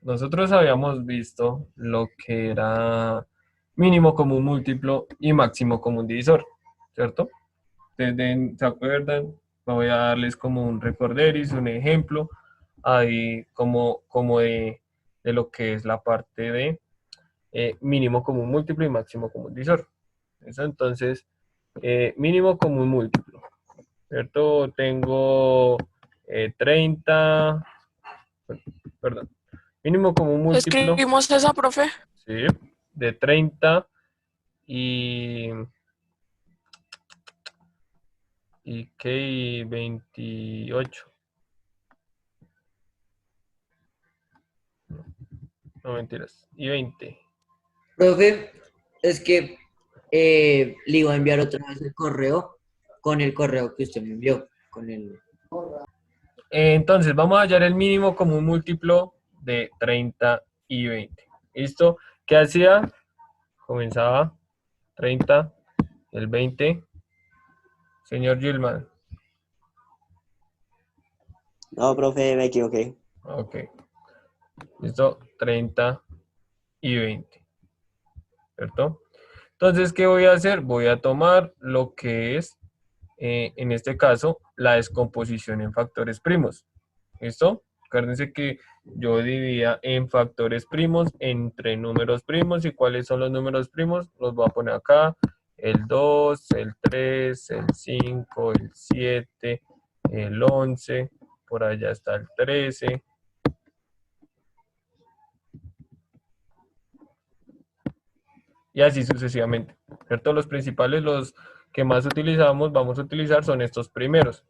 nosotros habíamos visto lo que era mínimo común múltiplo y máximo común divisor, ¿cierto? ¿Se acuerdan? Voy a darles como un recorderis, un ejemplo, ahí como de lo que es la parte de mínimo común múltiplo y máximo común divisor. Eso entonces, mínimo común múltiplo, ¿cierto? Tengo 30, perdón, mínimo común múltiplo, Escribimos esa, profe. ¿sí? De 30 y, y 28, no mentiras, y 20. Profe, es que le iba a enviar otra vez el correo con el correo que usted me envió, con el... Entonces, vamos a hallar el mínimo común múltiplo de 30 y 20. ¿Listo? ¿Qué hacía? Comenzaba 30, el 20. Señor Gilman. No, profe, me equivoqué. Ok. ¿Listo? 30 y 20. ¿Cierto? Entonces, ¿qué voy a hacer? Voy a tomar lo que es, en este caso, la descomposición en factores primos. ¿Listo? Acuérdense que yo dividía en factores primos entre números primos. ¿Y cuáles son los números primos? Los voy a poner acá. El 2, el 3, el 5, el 7, el 11. Por allá está el 13. Y así sucesivamente. ¿Cierto? Los principales, los que más utilizamos, vamos a utilizar son estos primeros.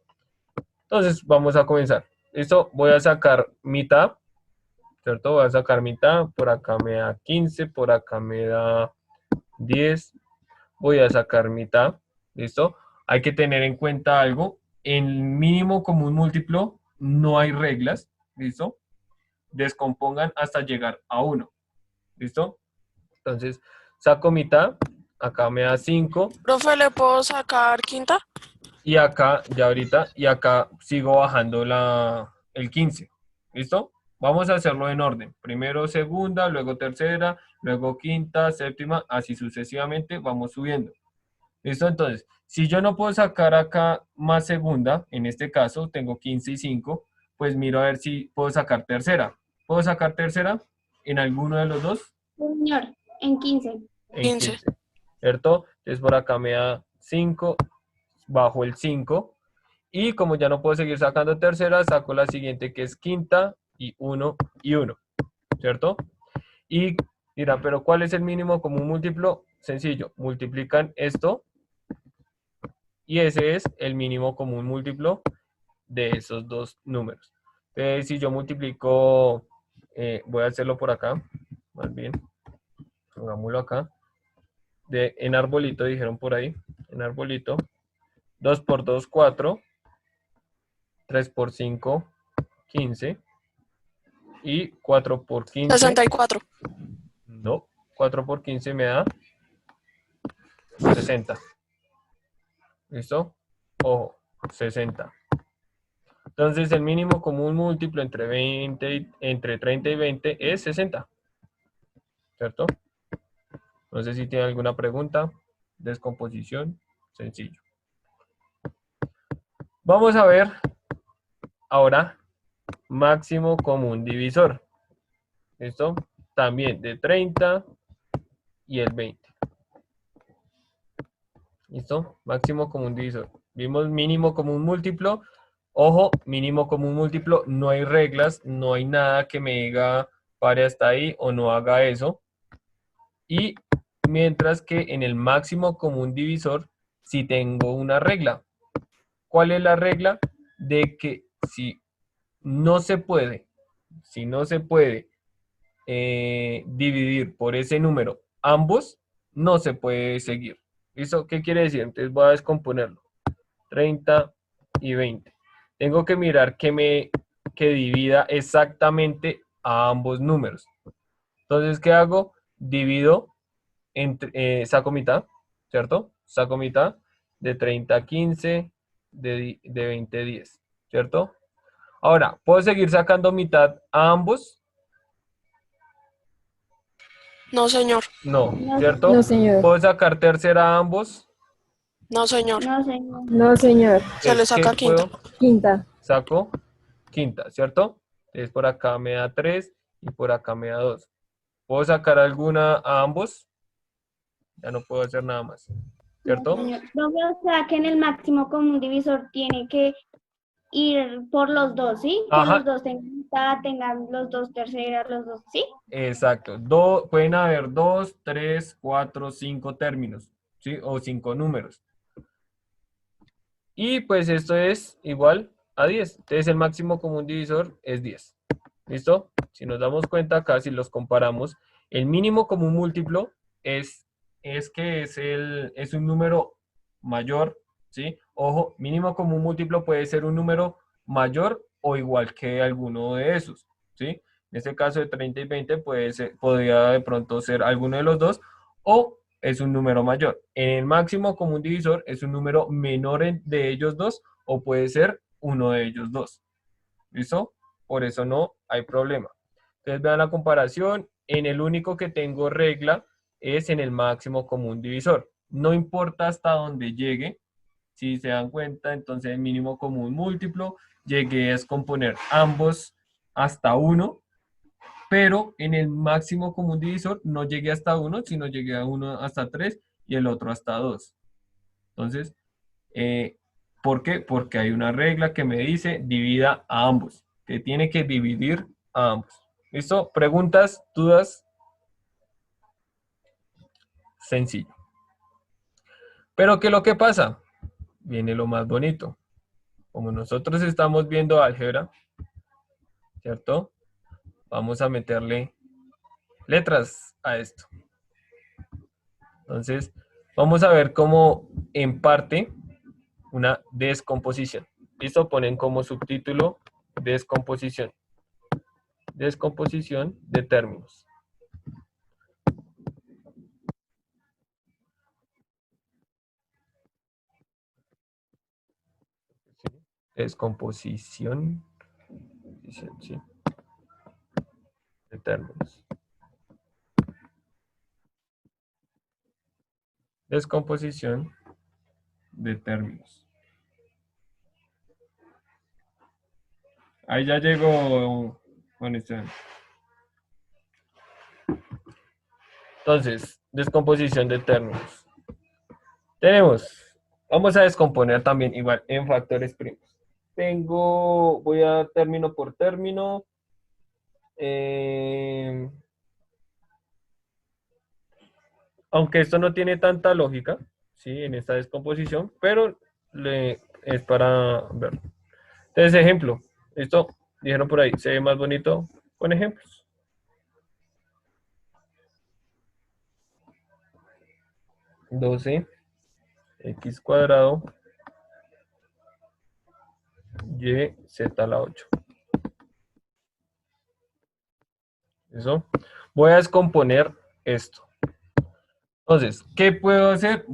Entonces, vamos a comenzar. ¿Listo? Voy a sacar mitad. ¿Cierto? Voy a sacar mitad, por acá me da 15, por acá me da 10, voy a sacar mitad, ¿listo? Hay que tener en cuenta algo, en mínimo común múltiplo no hay reglas, ¿listo? Descompongan hasta llegar a 1, ¿listo? Entonces, saco mitad, acá me da 5, Profe, ¿le puedo sacar quinta? y acá, ya ahorita, y acá sigo bajando el 15, ¿listo? Vamos a hacerlo en orden. Primero segunda, luego tercera, luego quinta, séptima, así sucesivamente vamos subiendo. ¿Listo? Entonces, si yo no puedo sacar acá más segunda, en este caso tengo 15 y 5, pues miro a ver si puedo sacar tercera. ¿Puedo sacar tercera en alguno de los dos? Señor, en 15. En 15. 15, ¿cierto? Entonces por acá me da 5, bajo el 5. Y como ya no puedo seguir sacando tercera, saco la siguiente que es quinta y 1 y 1, ¿cierto? Y dirán, pero ¿cuál es el mínimo común múltiplo? Sencillo, multiplican esto y ese es el mínimo común múltiplo de esos dos números. Entonces, si yo multiplico, voy a hacerlo por acá, más bien, pongámoslo acá, en arbolito dijeron por ahí, en arbolito, 2 por 2, 4, 3 por 5, 15, y 4 por 15, 64. no, 4 por 15 me da 60. ¿Listo? Ojo, 60. Entonces el mínimo común múltiplo entre 30 y 20 es 60. ¿Cierto? No sé si tiene alguna pregunta. Descomposición, sencillo. Vamos a ver ahora máximo común divisor. ¿Listo? También de 30 y el 20. ¿Listo? Máximo común divisor. Vimos mínimo común múltiplo. Ojo, mínimo común múltiplo, no hay reglas, no hay nada que me diga pare hasta ahí o no haga eso. Y mientras que en el máximo común divisor sí tengo una regla. ¿Cuál es la regla? De que si no se puede, dividir por ese número ambos, no se puede seguir. ¿Listo? ¿Qué quiere decir? Entonces voy a descomponerlo. 30 y 20. Tengo que mirar que divida exactamente a ambos números. Entonces, ¿qué hago? Divido, saco mitad, ¿cierto? Saco mitad de 30 a 15, de 20 a 10, ¿cierto? Ahora, ¿puedo seguir sacando mitad a ambos? No, señor. No, No, ¿cierto? No, señor. ¿Puedo sacar tercera a ambos? No, señor. no, señor. No, señor. Se le Entonces, ¿qué saca quinta. puedo? Quinta. Saco quinta, ¿cierto? Entonces por acá me da 3 y por acá me da 2. ¿Puedo sacar alguna a ambos? Ya no puedo hacer nada más, No, ¿cierto? señor. Profe, o sea que en el máximo común divisor tiene que ir por los dos, ¿sí? Que Ajá. los dos tengan mitad, tengan los dos terceras, los dos, ¿sí? Exacto. Pueden haber 2, 3, 4, 5 términos, ¿sí? O 5 números. Y pues esto es igual a 10. Entonces el máximo común divisor es 10. ¿Listo? Si nos damos cuenta acá, si los comparamos, el mínimo común múltiplo es un número mayor, ¿sí? Ojo, mínimo común múltiplo puede ser un número mayor o igual que alguno de esos, ¿sí? En este caso de 30 y 20 podría de pronto ser alguno de los dos o es un número mayor. En el máximo común divisor es un número menor de ellos dos o puede ser uno de ellos dos. ¿Listo? Por eso no hay problema. Entonces vean la comparación. En el único que tengo regla es en el máximo común divisor. No importa hasta dónde llegue. Si se dan cuenta, entonces el mínimo común múltiplo llegué a descomponer ambos hasta 1, pero en el máximo común divisor no llegué hasta 1, sino llegué a uno hasta 3 y el otro hasta 2. Entonces, ¿por qué? Porque hay una regla que me dice divida a ambos, que tiene que dividir a ambos. ¿Listo? ¿Preguntas? ¿Dudas? Sencillo. Pero ¿qué es lo que pasa? Viene lo más bonito. Como nosotros estamos viendo álgebra, ¿cierto? Vamos a meterle letras a esto. Entonces, vamos a ver cómo en parte una descomposición. ¿Listo? Ponen como subtítulo descomposición. Descomposición de términos. ¿Sí? Descomposición sí, de términos. Descomposición de términos. Ahí ya llegó. Bueno, entonces, descomposición de términos. Vamos a descomponer también igual en factores primos. Voy a término por término. Aunque esto no tiene tanta lógica, ¿sí? En esta descomposición, pero es para ver. Entonces, ejemplo. Esto, dijeron por ahí, se ve más bonito con ejemplos. X cuadrado y z a la 8. ¿Eso? Voy a descomponer esto. Entonces, ¿qué puedo hacer?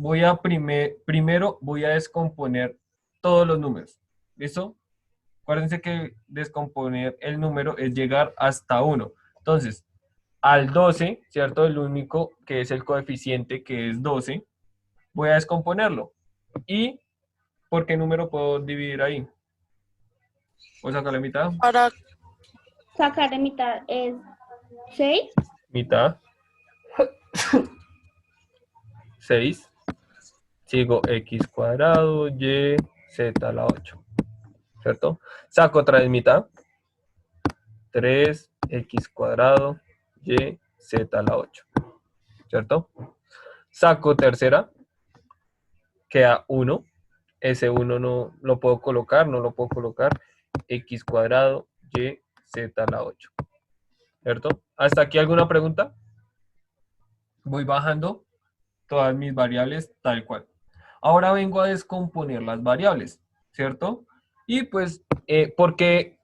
Primero voy a descomponer todos los números. ¿Listo? Acuérdense que descomponer el número es llegar hasta 1. Entonces, al 12, ¿cierto? El único que es el coeficiente, que es 12, voy a descomponerlo. ¿Y por qué número puedo dividir ahí? ¿Puedo sacar la mitad? Para Sacar de mitad es 6. Mitad. 6. Sigo x cuadrado y z a la 8. ¿Cierto? Saco otra vez mitad. 3x cuadrado y z a la 8. ¿Cierto? Saco tercera. Queda 1. Ese 1 no lo puedo colocar, no lo puedo colocar. X cuadrado y z a la 8. ¿Cierto? ¿Hasta aquí alguna pregunta? Voy bajando todas mis variables tal cual. Ahora vengo a descomponer las variables, ¿cierto? Y pues, ¿por qué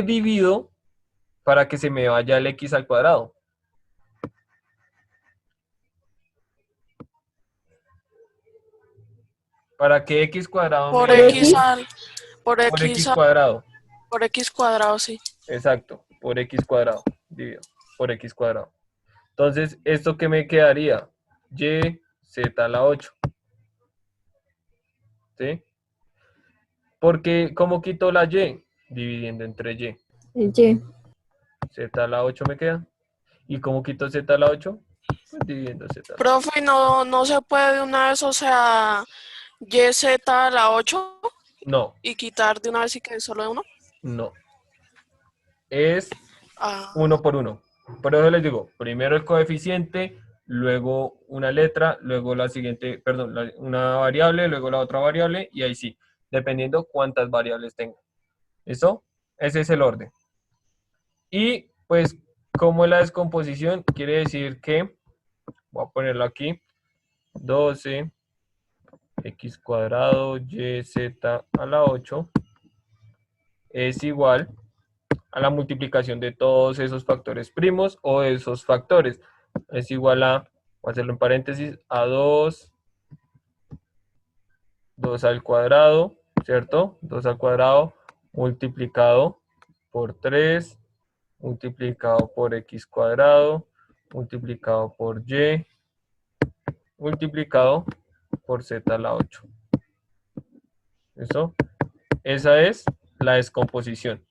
divido para que se me vaya el x al cuadrado? Para que x cuadrado por me... X al, por Por X x al, cuadrado. por X cuadrado, sí. Exacto, por x cuadrado. Divido por x cuadrado. Entonces, ¿esto qué me quedaría? Y, Z a la 8. ¿Sí? Porque, ¿cómo quito la Y? Dividiendo entre Y. Y. Z a la 8 me queda. ¿Y cómo quito Z a la 8? Pues dividiendo Z a la 8. Profe, no se puede de una vez, o sea, YZ a la 8 No, y quitar de una vez y que solo de uno. no. Es Ah, uno por uno. Por eso les digo, primero el coeficiente, luego una letra, luego la siguiente, perdón, una variable, luego la otra variable, y ahí sí, dependiendo cuántas variables tenga. ¿Listo? Ese es el orden. Y pues, como es la descomposición, quiere decir que, voy a ponerlo aquí, 12 x cuadrado y z a la 8 es igual a la multiplicación de todos esos factores primos o de esos factores. Es igual a, voy a hacerlo en paréntesis, a 2 al cuadrado, ¿cierto? 2 al cuadrado multiplicado por 3, multiplicado por x cuadrado, multiplicado por y, multiplicado por z a la 8. ¿Listo? Esa es la descomposición.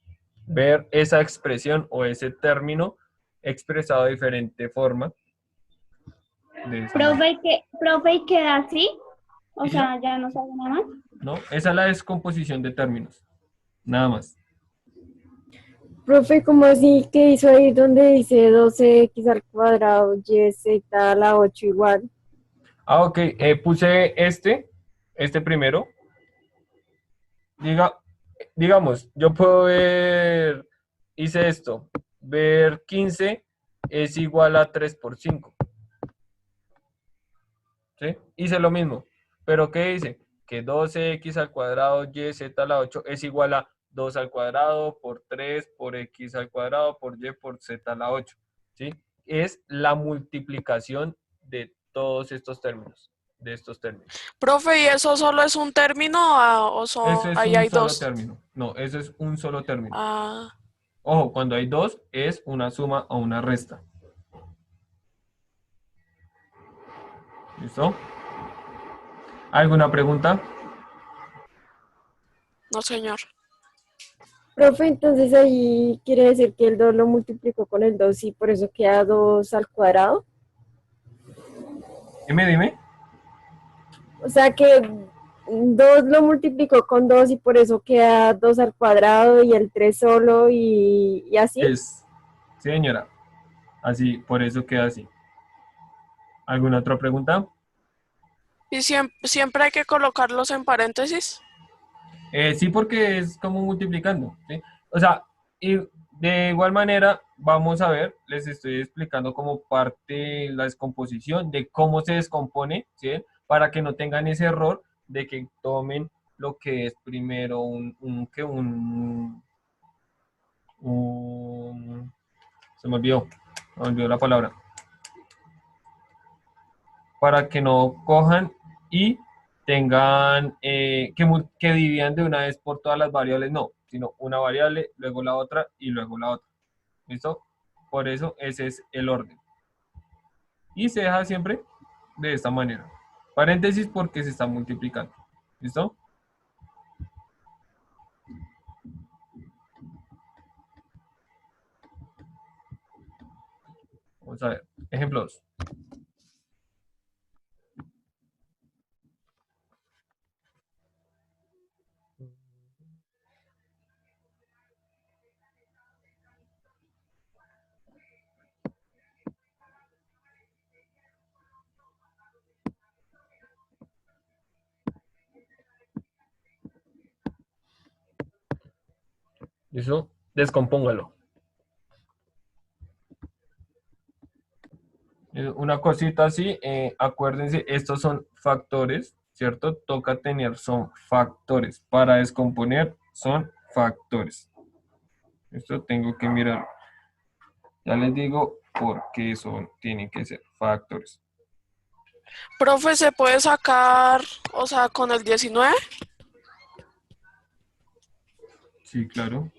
Ver esa expresión o ese término expresado de diferente forma. De esa manera. Profe, ¿y queda así? O ¿Y sea, ya no sabe nada más. ¿No? Esa es la descomposición de términos. Nada más. Profe, ¿cómo así que hizo ahí donde dice 12x al cuadrado y z a la 8 igual? Ah, ok. Puse este primero. Digamos, yo puedo ver, hice esto. Ver 15 es igual a 3 por 5. ¿Sí? Hice lo mismo. ¿Pero qué dice? Que 12x al cuadrado y z a la 8 es igual a 2 al cuadrado por 3 por x al cuadrado por y por z a la 8. ¿Sí? Es la multiplicación de todos estos términos. De estos términos. profe, ¿y eso solo es un término Eso es ahí un hay solo dos? término. No, eso es un solo término. Ah, Ojo, cuando hay dos es una suma o una resta. ¿Listo? ¿Alguna pregunta? no, señor. Profe, entonces ahí quiere decir que el 2 lo multiplicó con el 2 y por eso queda 2 al cuadrado. Dime. O sea que 2 lo multiplicó con 2 y por eso queda 2 al cuadrado y el 3 solo y así. Es, sí, señora. Así, por eso queda así. ¿Alguna otra pregunta? ¿Y siempre hay que colocarlos en paréntesis? Sí, porque es como multiplicando, ¿sí? O sea, y de igual manera, vamos a ver, les estoy explicando como parte la descomposición de cómo se descompone, ¿sí? Para que no tengan ese error de que tomen lo que es primero se me olvidó la palabra. Para que no cojan y tengan que dividan de una vez por todas las variables, no, sino una variable, luego la otra y luego la otra. ¿Listo? Por eso ese es el orden. Y se deja siempre de esta manera. Paréntesis porque se está multiplicando. ¿Listo? Vamos a ver. Ejemplo 2. ¿Listo? Descompóngalo. Una cosita así, acuérdense, estos son factores, ¿cierto? Toca tener, son factores. Para descomponer, son factores. Esto tengo que mirar. Ya les digo por qué tienen que ser factores. Profe, ¿se puede sacar, o sea, con el 19? Sí, claro.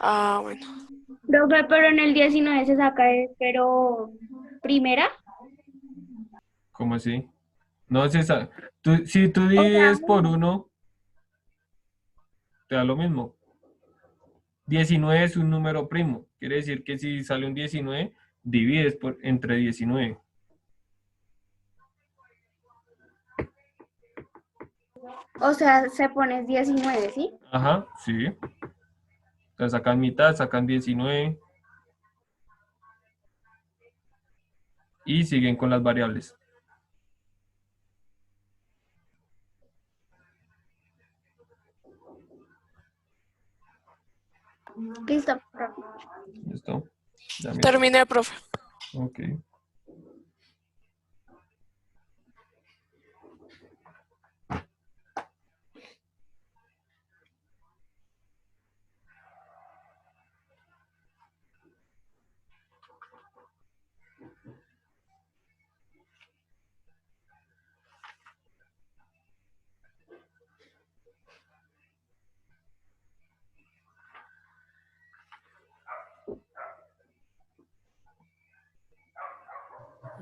Ah, bueno. Profe, pero en el 19 se saca, pero primera. ¿Cómo así? No, César. Si tú O sea, divides por 1, te da lo mismo. 19 es un número primo. Quiere decir que si sale un 19, divides entre 19. se pone 19, ¿sí? Ajá, sí. La sacan mitad, sacan 19 y siguen con las variables. Listo, profe. ¿Listo? Ya mira. Terminé, profe. Ok.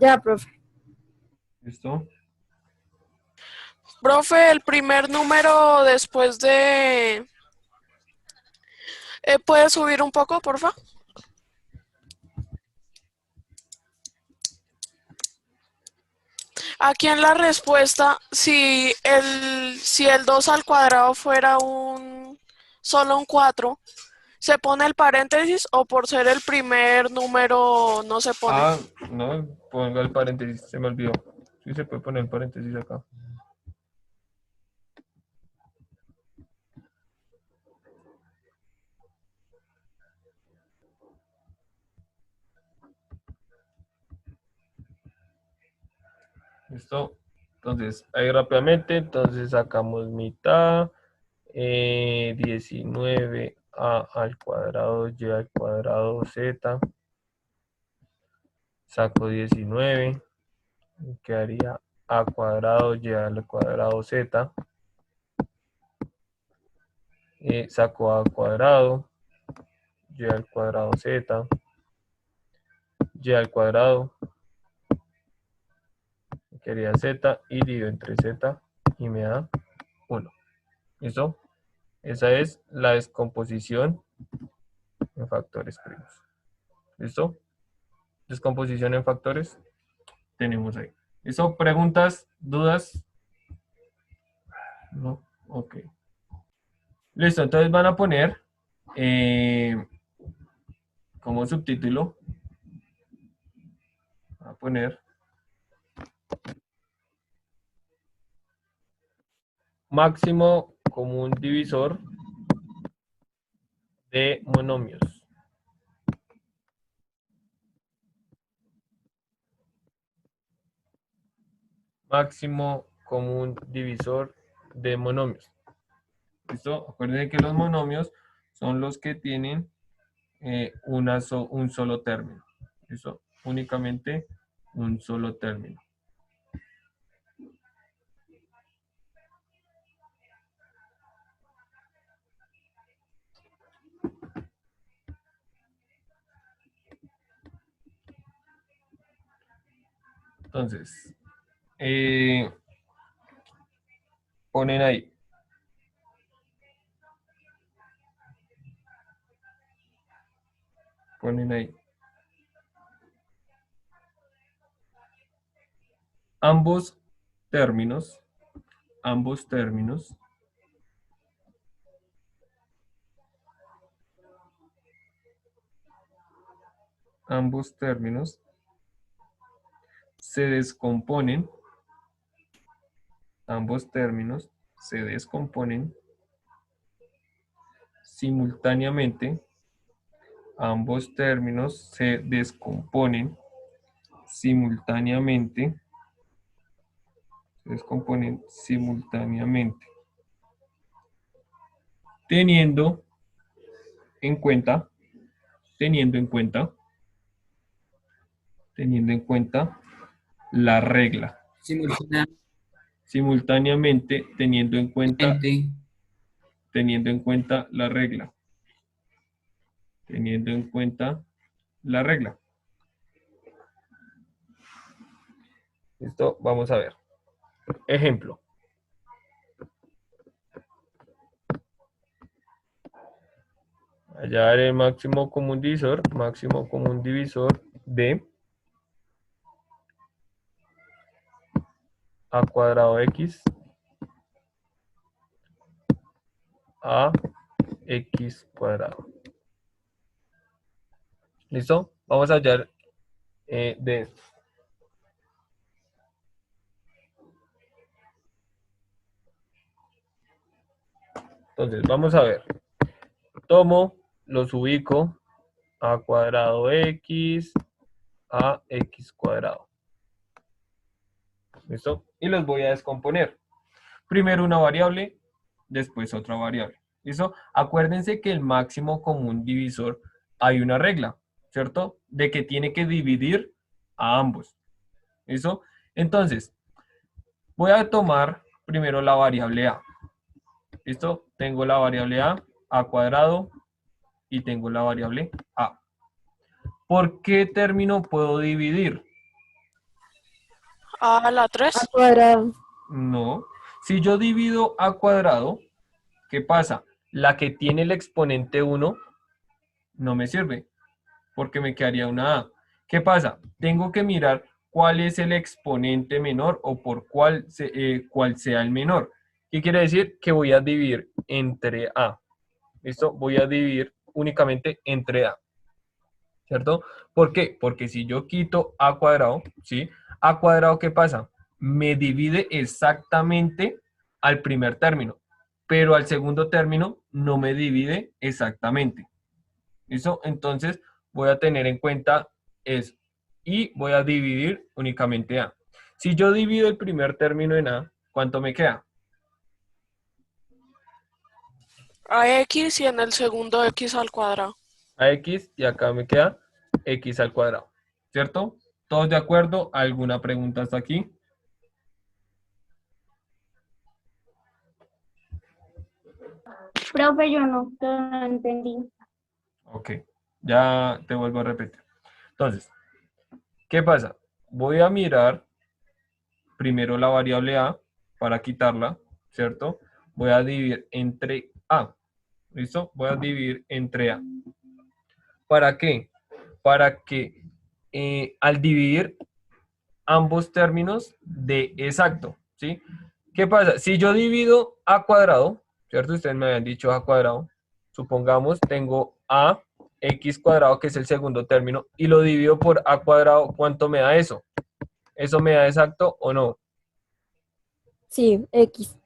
Ya, profe. ¿Listo? Profe, el primer número después de... ¿puede subir un poco, porfa? Aquí en la respuesta, si el 2 al cuadrado fuera solo un 4, ¿se pone el paréntesis o por ser el primer número no se pone? Ah, no, ponga el paréntesis, se me olvidó. Sí se puede poner el paréntesis acá. ¿Listo? Entonces, ahí rápidamente, entonces sacamos mitad, 19a al cuadrado, y al cuadrado z, saco 19, quedaría a cuadrado, y al cuadrado z, saco a cuadrado, y al cuadrado z, y al cuadrado, quedaría z, y divido entre z, y me da 1. ¿Listo? Esa es la descomposición en factores primos. ¿Listo? Descomposición en factores tenemos ahí. ¿Listo? ¿Preguntas? ¿Dudas? No. Ok. Listo, entonces van a poner como subtítulo, van a poner máximo común divisor de monomios. Máximo común divisor de monomios. ¿Listo? Acuérdense que los monomios son los que tienen un solo término. ¿Listo? Únicamente un solo término. Entonces, ponen ahí. Ponen ahí. Ambos términos se descomponen, simultáneamente, ambos términos se descomponen simultáneamente, teniendo en cuenta la regla. Simultáneamente teniendo en cuenta la regla. teniendo en cuenta la regla. ¿Listo? Vamos a ver. Ejemplo. Hallar el máximo común divisor de a cuadrado x a x cuadrado. ¿Listo? Vamos a hallar de esto. Entonces, vamos a ver. Tomo, los ubico a cuadrado x a x cuadrado. ¿Listo? Y los voy a descomponer. Primero una variable, después otra variable. ¿Listo? Acuérdense que el máximo común divisor hay una regla, ¿cierto? De que tiene que dividir a ambos. ¿Listo? Entonces, voy a tomar primero la variable a. ¿Listo? Tengo la variable a cuadrado, y tengo la variable a. ¿Por qué término puedo dividir? A la A 3. cuadrado. No. Si yo divido a cuadrado, ¿qué pasa? La que tiene el exponente 1 no me sirve, porque me quedaría una a. ¿Qué pasa? Tengo que mirar cuál es el exponente menor o por cuál sea el menor. ¿Qué quiere decir? Que voy a dividir entre a. ¿Listo? Voy a dividir únicamente entre a. ¿Cierto? ¿Por qué? Porque si yo quito a cuadrado, ¿sí? A cuadrado, ¿qué pasa? Me divide exactamente al primer término, pero al segundo término no me divide exactamente. ¿Listo? Entonces voy a tener en cuenta eso. Y voy a dividir únicamente a. Si yo divido el primer término en a, ¿cuánto me queda? A x y en el segundo x al cuadrado. A x y acá me queda x al cuadrado. ¿Cierto? ¿Todos de acuerdo? ¿Alguna pregunta hasta aquí? Profe, yo no entendí. Ok, ya te vuelvo a repetir. Entonces, ¿qué pasa? Voy a mirar primero la variable a para quitarla, ¿cierto? Voy a dividir entre a. ¿Listo? Voy a dividir entre a. ¿Para qué? Para que al dividir ambos términos de exacto, ¿sí? ¿Qué pasa? Si yo divido a cuadrado, ¿cierto? Ustedes me habían dicho a cuadrado. Supongamos tengo a x cuadrado, que es el segundo término, y lo divido por a cuadrado, ¿cuánto me da eso? ¿Eso me da exacto o no? Sí, X.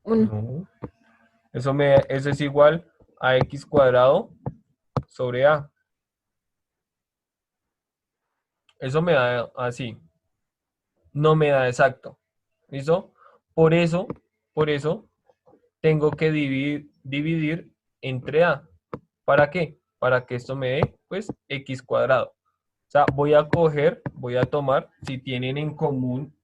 1. No. Eso es igual a x cuadrado sobre a. Eso me da así. No me da exacto. ¿Listo? Por eso tengo que dividir entre a. ¿Para qué? Para que esto me dé, pues, x cuadrado. O sea, voy a tomar, si tienen en común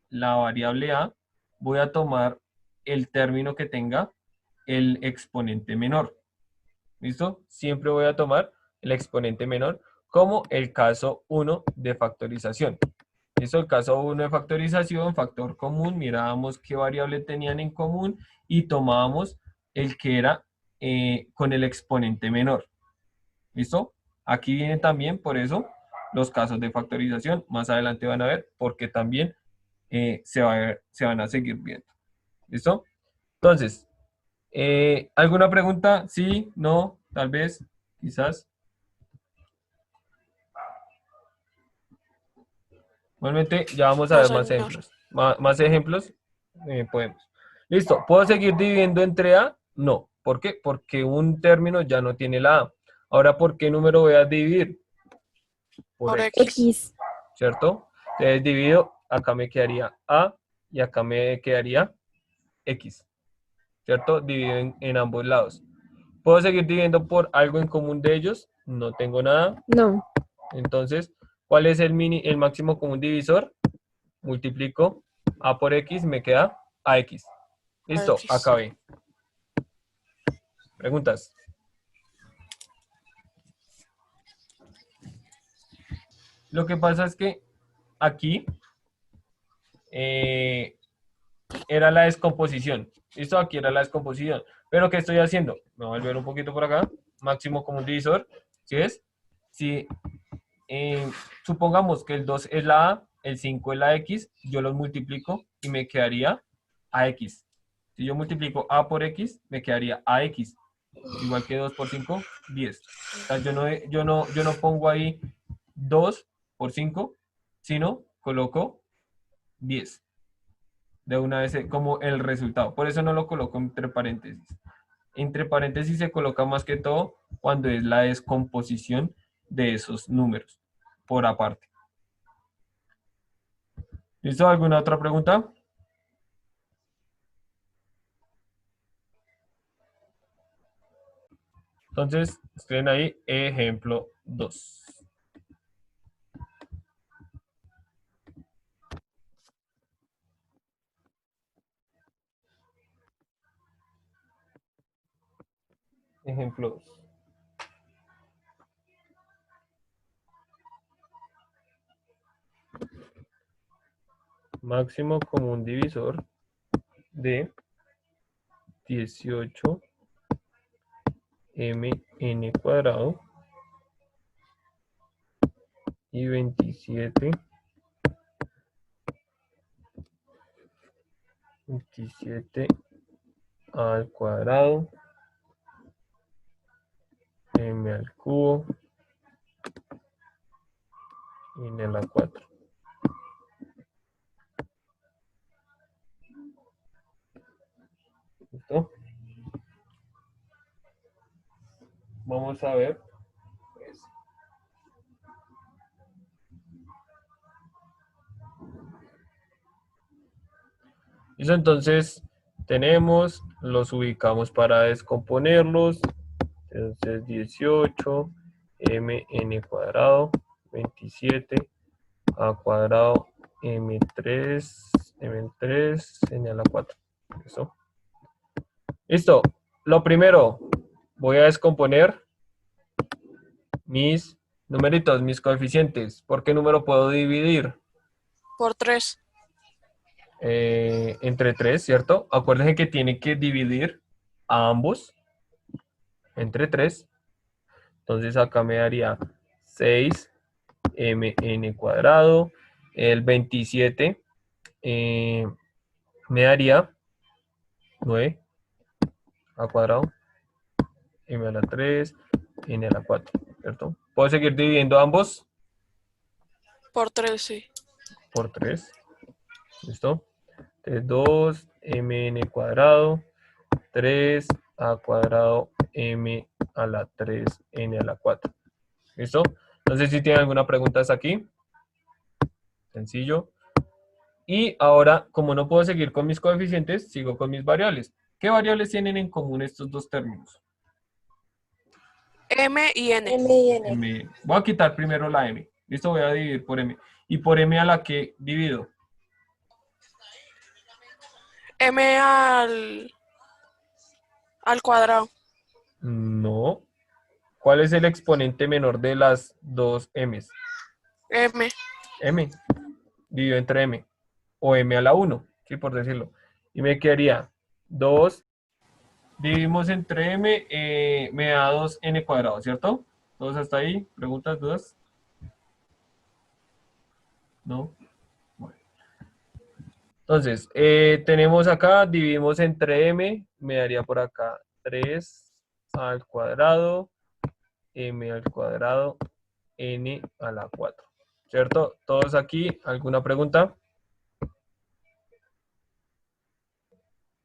la variable a, voy a tomar el término que tenga el exponente menor. ¿Listo? Siempre voy a tomar el exponente menor como el caso 1 de factorización. ¿Listo? El caso 1 de factorización, factor común, mirábamos qué variable tenían en común y tomábamos el que era con el exponente menor. ¿Listo? Aquí viene también, por eso, los casos de factorización. Más adelante van a ver porque también se van a seguir viendo. ¿Listo? Entonces, ¿alguna pregunta? Sí, no, tal vez, quizás. Igualmente, ya vamos a No, ver más señor. ejemplos. Más ejemplos podemos. Listo. ¿Puedo seguir dividiendo entre A? No. ¿Por qué? Porque un término ya no tiene la A. Ahora, ¿por qué número voy a dividir? Por Por X, x. X. ¿cierto? Entonces divido, acá me quedaría A y acá me quedaría X, ¿cierto? Divido en ambos lados. ¿Puedo seguir dividiendo por algo en común de ellos? No tengo nada. No. Entonces, ¿cuál es el máximo común divisor? Multiplico A por X, me queda AX. Listo, X. acabé. ¿Preguntas? Lo que pasa es que aquí era la descomposición. ¿Listo? Aquí era la descomposición. Pero ¿qué estoy haciendo? Me voy a volver un poquito por acá. Máximo común divisor. ¿Sí es? Si supongamos que el 2 es la A, el 5 es la X, yo los multiplico y me quedaría AX. Si yo multiplico A por X, me quedaría AX. Igual que 2 por 5, 10. O sea, yo no pongo ahí 2 por 5, sino coloco 10 de una vez como el resultado. Por eso no lo coloco entre paréntesis. Entre paréntesis se coloca más que todo cuando es la descomposición de esos números por aparte. ¿Listo? ¿Alguna otra pregunta? Entonces, escriben ahí ejemplo 2. Ejemplo 2. Máximo común divisor de 18 mn cuadrado y 27 al cuadrado m al cubo n a la 4. ¿Listo? Vamos a ver. Pues, listo, entonces tenemos, los ubicamos para descomponerlos. Entonces 18 mn cuadrado 27 a cuadrado m3 n a la 4. ¿Listo? Listo. Lo primero, voy a descomponer mis numeritos, mis coeficientes. ¿Por qué número puedo dividir? Por 3. Entre 3, ¿cierto? Acuérdense que tiene que dividir a ambos entre 3. Entonces acá me daría 6 mn cuadrado. El 27 me daría 9 a cuadrado m a la 3 n a la 4, ¿cierto? ¿Puedo seguir dividiendo ambos? Por 3, sí. Por 3. ¿Listo? Entonces 2 mn cuadrado 3 a cuadrado m a la 3 n a la 4. ¿Listo? No sé si tienen alguna pregunta hasta aquí. Sencillo. Y ahora, como no puedo seguir con mis coeficientes, sigo con mis variables. ¿Qué variables tienen en común estos dos términos? M y N. M y N. Voy a quitar primero la m. Listo, voy a dividir por m. ¿Y por m a la que divido? M al cuadrado. No. ¿Cuál es el exponente menor de las dos m's? M. M. Divido entre m. O m a la 1, ¿sí? Por decirlo. Y me quedaría 2. Dividimos entre m, me da 2n cuadrado, ¿cierto? ¿Todos hasta ahí? ¿Preguntas, dudas? ¿No? Bueno. Entonces, tenemos acá, dividimos entre m, me daría por acá 3 al cuadrado, m al cuadrado, n a la 4. ¿Cierto? ¿Todos aquí? ¿Alguna pregunta?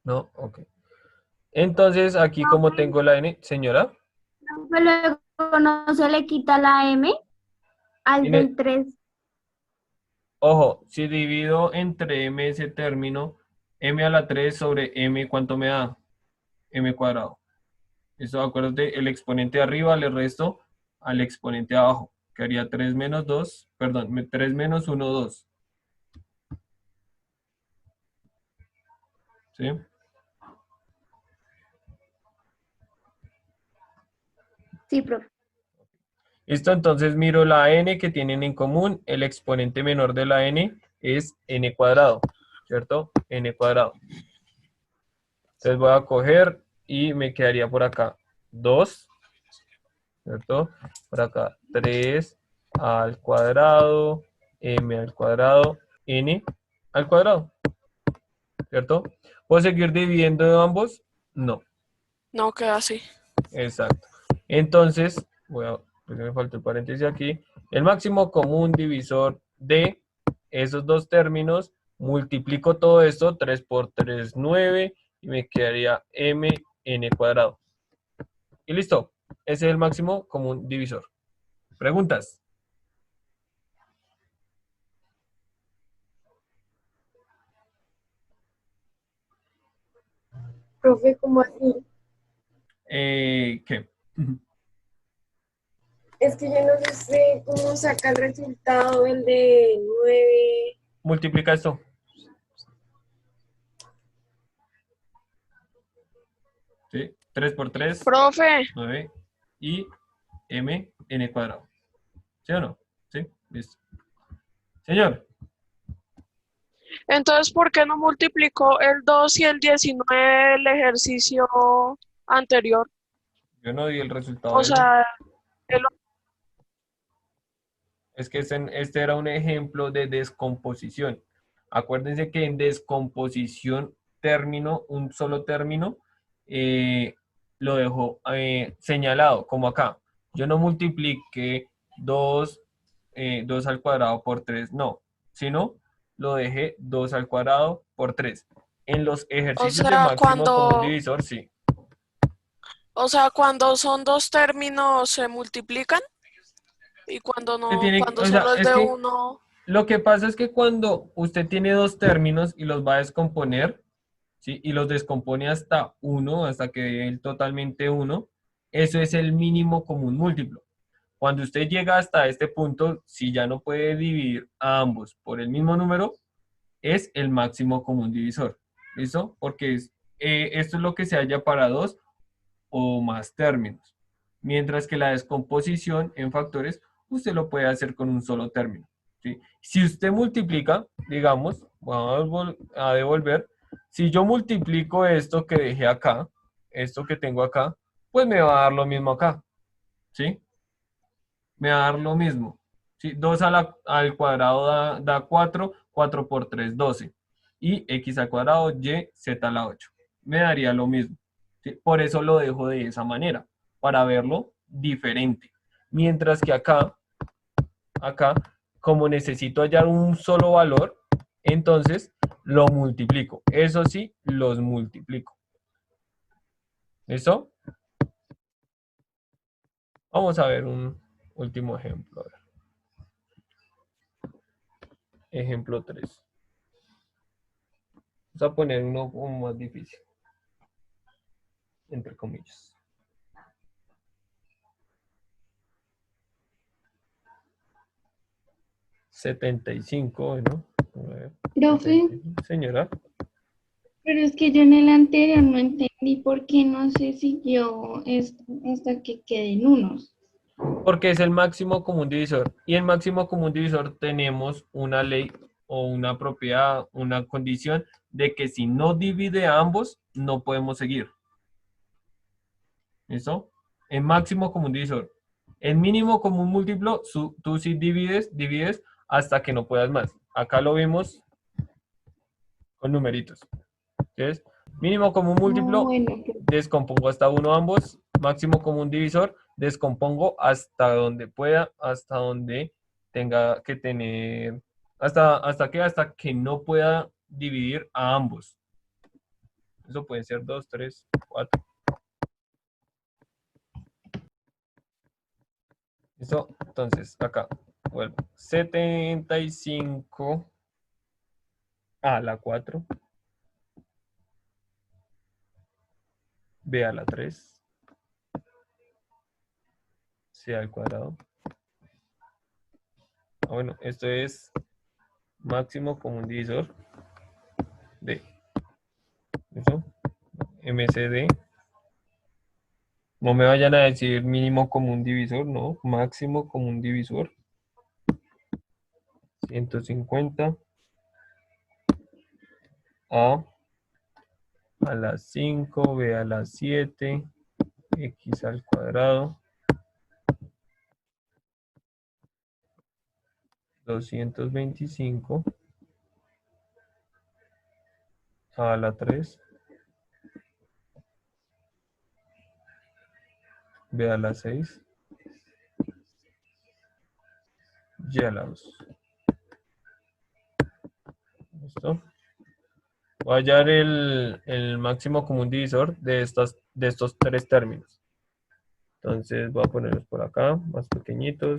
¿No? Ok. Entonces, aquí como tengo la n, señora. Luego no se le quita la M al Tiene- del 3. Ojo, si divido entre m ese término, m a la 3 sobre m, ¿cuánto me da? M cuadrado. Eso, acuérdate, el exponente de arriba le resto al exponente de abajo, que haría 3 menos 2, perdón, 3 menos 1, 2. ¿Sí? Sí, profe. ¿Listo? Entonces miro la n que tienen en común. El exponente menor de la n es n cuadrado, ¿cierto? N cuadrado. Entonces voy a coger y me quedaría por acá 2, ¿cierto? Por acá 3 al cuadrado, m al cuadrado, n al cuadrado, ¿cierto? ¿Puedo seguir dividiendo ambos? No. No queda así. Exacto. Entonces, porque me falta el paréntesis aquí, el máximo común divisor de esos dos términos, multiplico todo esto, 3 por 3, 9, y me quedaría mn cuadrado. Y listo, ese es el máximo común divisor. ¿Preguntas? Profe, ¿cómo así? ¿Qué? Es que yo no sé cómo saca el resultado, el de 9. Multiplica esto. ¿Sí? 3 por 3, Profe, 9, y mn cuadrado. ¿Sí o no? ¿Sí? Listo. Señor. entonces, ¿por qué no multiplicó el 2 y el 19 del ejercicio anterior? Yo no di el resultado O de eso. sea, el- Es que este era un ejemplo de descomposición. Acuérdense que en descomposición un solo término, lo dejo señalado, como acá. Yo no multipliqué 2 al cuadrado por 3, no. Sino lo dejé 2 al cuadrado por 3. En los o ejercicios de sea, máximo común divisor, sí. cuando son dos términos se multiplican y cuando no, cuando O sea, solo es es de que uno, lo que pasa es que cuando usted tiene dos términos y los va a descomponer, ¿sí? Y los descompone hasta uno, hasta que dé el totalmente uno, eso es el mínimo común múltiplo. Cuando usted llega hasta este punto, si ya no puede dividir a ambos por el mismo número, es el máximo común divisor. ¿Listo? Porque esto es lo que se halla para dos o más términos. Mientras que la descomposición en factores, usted lo puede hacer con un solo término. ¿Sí? Si usted multiplica, digamos, vamos a devolver, si yo multiplico esto que dejé acá, esto que tengo acá, pues me va a dar lo mismo acá. ¿Sí? Me va a dar lo mismo. ¿Sí? 2 al cuadrado da 4, 4 por 3, 12. Y x al cuadrado, y, z a la 8. Me daría lo mismo. ¿Sí? Por eso lo dejo de esa manera, para verlo diferente. Mientras que acá, como necesito hallar un solo valor, entonces lo multiplico. Eso sí, los multiplico. ¿Listo? Vamos a ver un último ejemplo. A ver. Ejemplo 3. Vamos a poner uno como más difícil, entre comillas. ¿No? A ver, Profe, señora. pero es que yo en el anterior no entendí por qué no se siguió hasta que queden unos. Porque es el máximo común divisor. Y en máximo común divisor tenemos una ley o una propiedad, una condición de que si no divide a ambos, no podemos seguir. ¿Listo? En máximo común divisor. En mínimo común múltiplo, tú sí divides hasta que no puedas más. Acá lo vimos con numeritos. Entonces, mínimo común múltiplo, Bueno, descompongo hasta uno ambos. Máximo común divisor, descompongo hasta donde pueda, hasta donde tenga que tener, hasta que no pueda dividir a ambos. Eso puede ser 2, 3, 4. ¿Listo? Entonces, acá, vuelvo. 75 a la 4. B a la 3. C al cuadrado. Bueno, esto es máximo común divisor de ¿listo? MCD No me vayan a decir mínimo común divisor, no, máximo común divisor. 150 a la 5, b a la 7, x al cuadrado, 225 a la 3, b a la 6, y a la 2. ¿Listo? Voy a hallar el máximo común divisor de estos tres términos. Entonces voy a ponerlos por acá, más pequeñitos.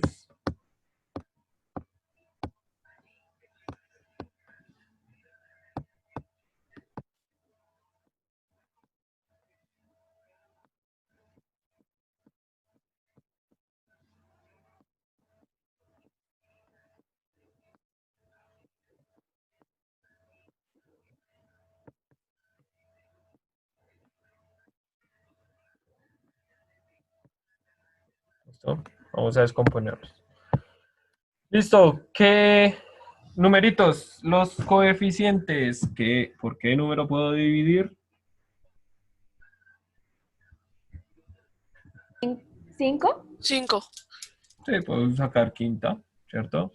¿Listo? Vamos a descomponerlos. Listo. ¿Qué numeritos? Los coeficientes. ¿Por qué número puedo dividir? 5. 5. Sí, puedo sacar quinta, ¿cierto?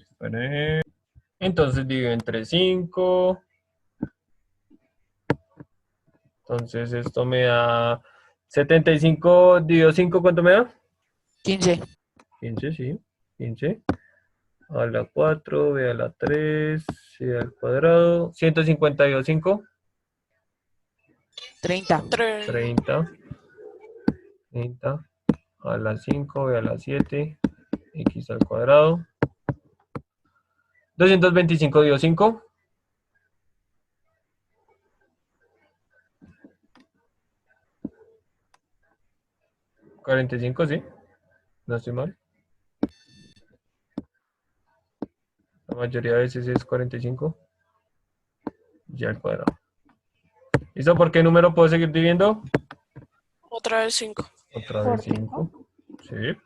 Entonces divido entre 5. Entonces esto me da 75 dividido 5, ¿cuánto me da? 15. 15, sí. 15. A la 4, b a la 3, c al cuadrado. 152, 5. 30. 30. 30. A la 5, b a la 7, x al cuadrado. 225 dividido 5. 45, sí. No estoy mal. La mayoría de veces es 45. Y al cuadrado. ¿Listo? ¿Por qué número puedo seguir dividiendo? Otra vez 5. Otra Por vez 5. Sí.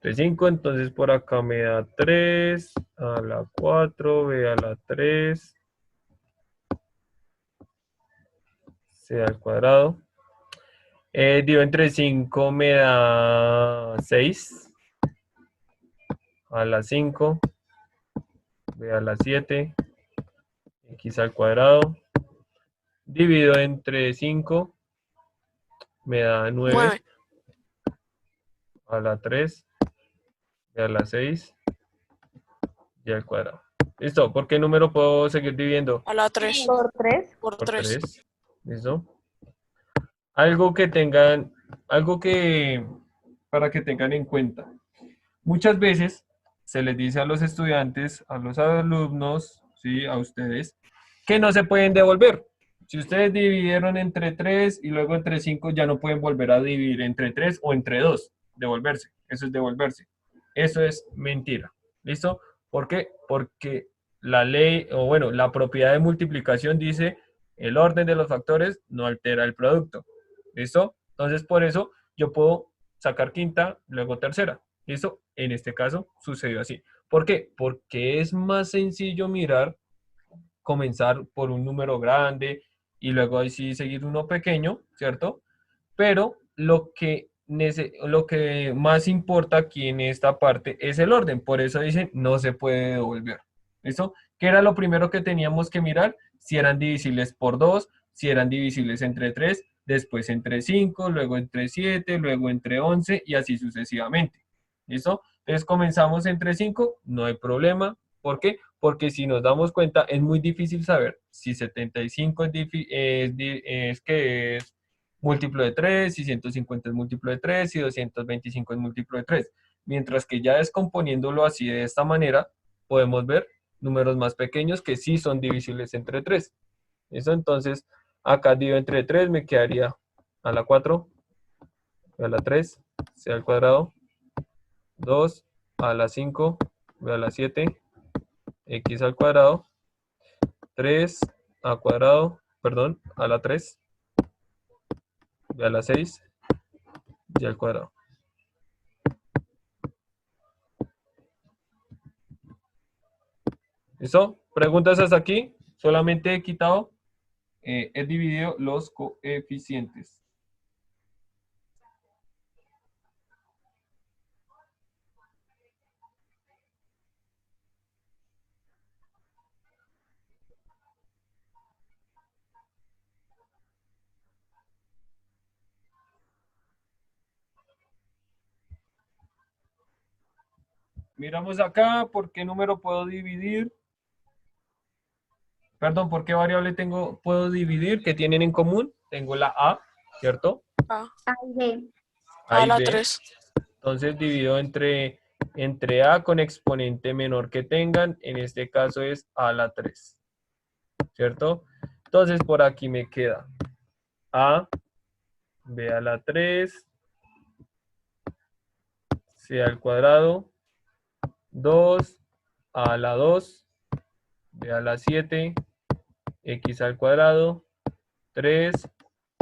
De 5, entonces por acá me da 3 a la 4, b a la 3, c al cuadrado. Divido entre 5 me da 6 a la 5, b a la 7, x al cuadrado. Divido entre 5 me da 9 9. a la 3, b a la 6, y al cuadrado. ¿Listo? ¿Por qué número puedo seguir dividiendo? A la 3. Por 3. Por Por 3. 3. ¿Listo? Algo que tengan, para que tengan en cuenta. Muchas veces se les dice a los estudiantes, a los alumnos, ¿sí? A ustedes, que no se pueden devolver. Si ustedes dividieron entre 3 y luego entre 5, ya no pueden volver a dividir entre 3 o entre 2. Devolverse. Eso es devolverse. Eso es mentira. ¿Listo? ¿Por qué? Porque la ley, o bueno, la propiedad de multiplicación dice el orden de los factores no altera el producto. ¿Listo? Entonces, por eso yo puedo sacar quinta, luego tercera. ¿Listo? En este caso sucedió así. ¿Por qué? Porque es más sencillo comenzar por un número grande y luego ahí sí seguir uno pequeño, ¿cierto? Pero lo que más importa aquí en esta parte es el orden. Por eso dicen no se puede devolver. ¿Listo? ¿Qué era lo primero que teníamos que mirar? Si eran divisibles por 2, si eran divisibles entre 3, después entre 5, luego entre 7, luego entre 11 y así sucesivamente. ¿Listo? Entonces comenzamos entre 5, no hay problema. ¿Por qué? Porque si nos damos cuenta es muy difícil saber si 75 es múltiplo de 3, si 150 es múltiplo de 3, y 225 es múltiplo de 3. Mientras que ya descomponiéndolo así de esta manera, podemos ver números más pequeños que sí son divisibles entre 3. ¿Listo? Entonces, acá divido entre 3, me quedaría a la 4, a la 3, c al cuadrado, 2, a la 5, a la 7, x al cuadrado, 3 a cuadrado, perdón, a la 3, a la 6, y al cuadrado. ¿Listo? ¿Preguntas hasta aquí? Solamente he quitado, he dividido los coeficientes. Miramos acá, ¿por qué número puedo dividir? Perdón, ¿por qué variable puedo dividir? ¿Qué tienen en común? Tengo la A, ¿cierto? A, A y B. A a y la B. 3. Entonces divido entre A con exponente menor que tengan. En este caso es A a la 3. ¿Cierto? Entonces por aquí me queda A, B a la 3, C al cuadrado, 2, A a la 2, B a la 7, X al cuadrado, 3,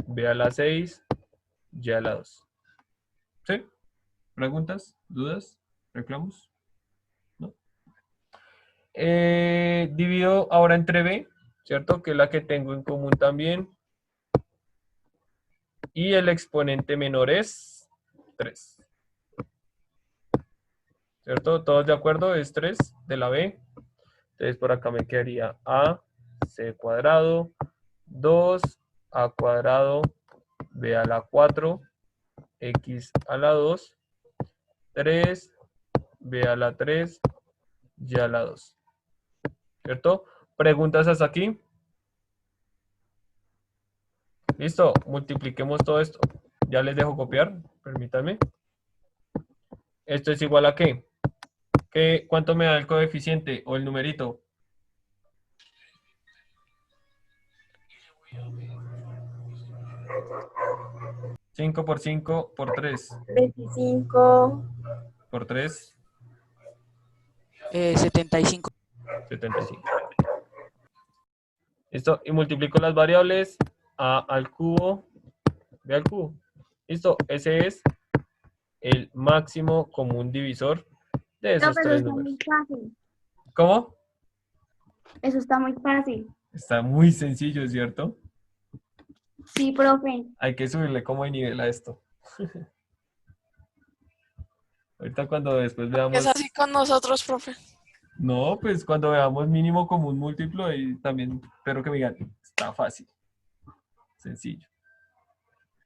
B a la 6, Y a la 2. ¿Sí? ¿Preguntas? ¿Dudas? ¿Reclamos? ¿No? Divido ahora entre B, ¿cierto? Que es la que tengo en común también. Y el exponente menor es 3. ¿Cierto? ¿Todos de acuerdo? Es 3 de la B. Entonces por acá me quedaría A, C cuadrado, 2, A cuadrado, B a la 4, X a la 2, 3, B a la 3, Y a la 2. ¿Cierto? ¿Preguntas hasta aquí? Listo, multipliquemos todo esto. Ya les dejo copiar, permítanme. ¿Esto es igual a qué? ¿Cuánto me da el coeficiente o el numerito? ¿5 por 5 por 3? 25. Por 3, 75. 75. ¿Listo? Y multiplico las variables. A al cubo, B al cubo. ¿Listo? Ese es el máximo común divisor de esos Profe, eso tres está números. muy fácil. ¿Cómo? Eso está muy fácil. Está muy sencillo, ¿cierto? Sí, profe. Hay que subirle como de nivel a esto. Ahorita cuando después Es veamos... así con nosotros, profe. No, pues cuando veamos mínimo común múltiplo, y también espero que me digan, está fácil. Sencillo.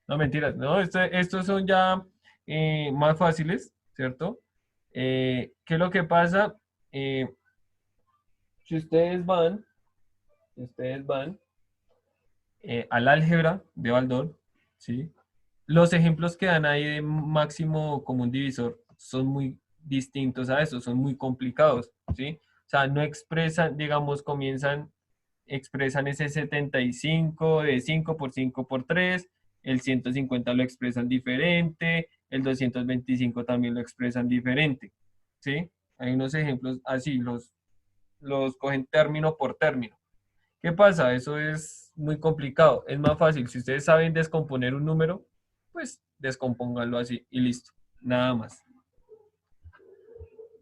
No, mentiras. No, estos son ya más fáciles, ¿cierto? ¿Qué es lo que pasa? Si ustedes van al álgebra de Baldor, ¿sí? Los ejemplos que dan ahí de máximo común divisor son muy distintos a eso, son muy complicados, ¿sí? O sea, no expresan, digamos, expresan ese 75 de 5 por 5 por 3, el 150 lo expresan diferente, el 225 también lo expresan diferente, ¿sí? Hay unos ejemplos así, los cogen término por término. ¿Qué pasa? Eso es muy complicado. Es más fácil. Si ustedes saben descomponer un número, pues descompónganlo así y listo. Nada más.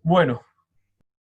Bueno,